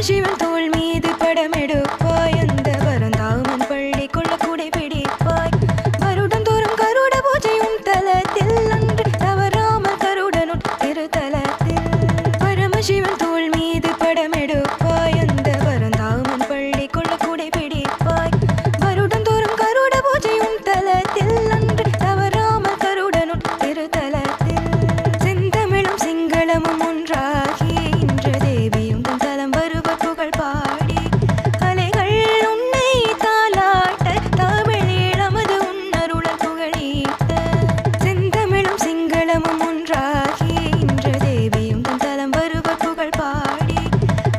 பரமசிவன் தோள் மீது படமெடுப்பாய் அந்த பரந்தாமன் பள்ளி கொள்ள கூடை பிடிப்பாய் வருடம் தோறும் கருட பூஜையும் தலத்தில் அன்று தவறாமல் கருடனும் திருத்தலத்தில் பரமசிவன் தோள் மீது படமெடுப்பாய் அந்த பரந்தாமன் பள்ளி கொள்ள கூடை பிடிப்பாய் வருடம் தோறும் கருட பூஜையும் தலத்தில் அன்று தவறாமல் கருடனும் திருத்தலத்தில் செந்தமிழும் சிங்களமும் ஒன்றாகி இன்று தேவியும் தன் தலம் வருவர் புகழ் பாடி கலைகள் உன்னை தாலாட்ட தமிழீழமது உன்னருளல் புகழீட்ட செந்தமிழும் சிங்களமும் ஒன்றாகி இன்று தேவியும் தன் தலம் வருவர் புகழ் பாடி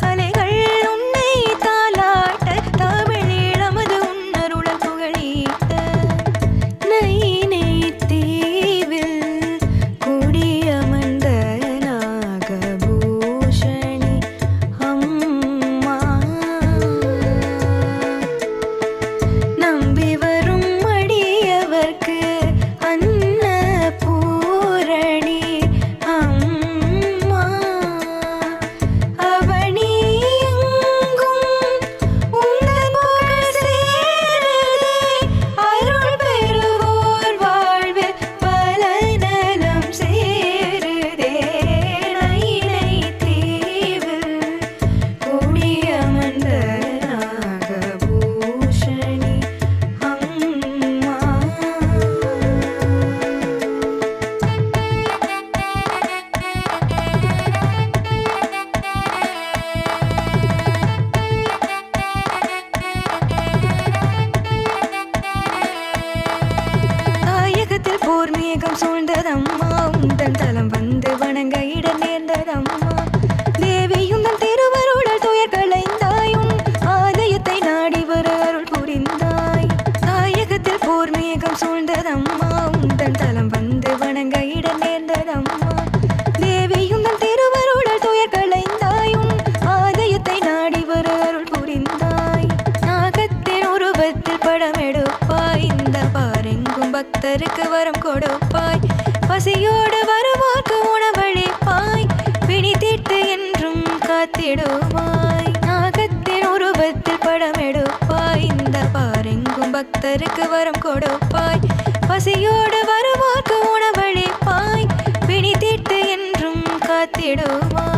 கலைகள் உன்னை தாலாட்ட தமிழீழமது உன்னருளல் புகழீட்ட நைனை தீவில் குடியமர்ந்த நாகபூஷணி அம்மா நம்பி வரும் அடியவர்க்கு அன்னபூரணி அம்மா அவனி எங்கும் உந்தன் புகழ் சேருதே அருள் பெறுவோர் வாழ்வில் பல நலம் சேருதே நைனை தீவில் குடியமர்ந்த நாகபூஷணி அம்மா தாயகத்தில் போர் மேகம் சூழ்ந்ததம்மா உந்தன் தலம் வந்து வணங்க இட நேர்ந்ததம்மா தேவியும் தன் திருவருளல் துயர் களைந்தாயும் ஆலயத்தை நாடி வர அருள் புரிந்தாய் தாயகத்தில் போர் மேகம் சூழ்ந்ததம்மா உந்தன் தலம் வந்து வணங்க இட நேர்ந்ததம்மா தேவியும் தன் திருவருளல் துயர் களைந்தாயும் ஆலயத்தை நாடி வர அருள் புரிந்தாய் நாகத்தின் உருவத்தில் படமெடுப்பாய் இந்த பாரெங்கும் பக்தருக்கு வரம் கொடுப்பாய் பசியோடு வருவோர்க்கு உணவளிப்பாய் பிணி தீட்டு என்றும் காத்திடுவாய் நாகத்தின் உருவத்தில் படமெடுப்பாய் இந்த பாரெங்கும் பக்தருக்கு வரம் கொடுப்பாய் பசியோடு வருவோர்க்கு உணவளிப்பாய் பிணி தீட்டு என்றும் காத்திடுவாய்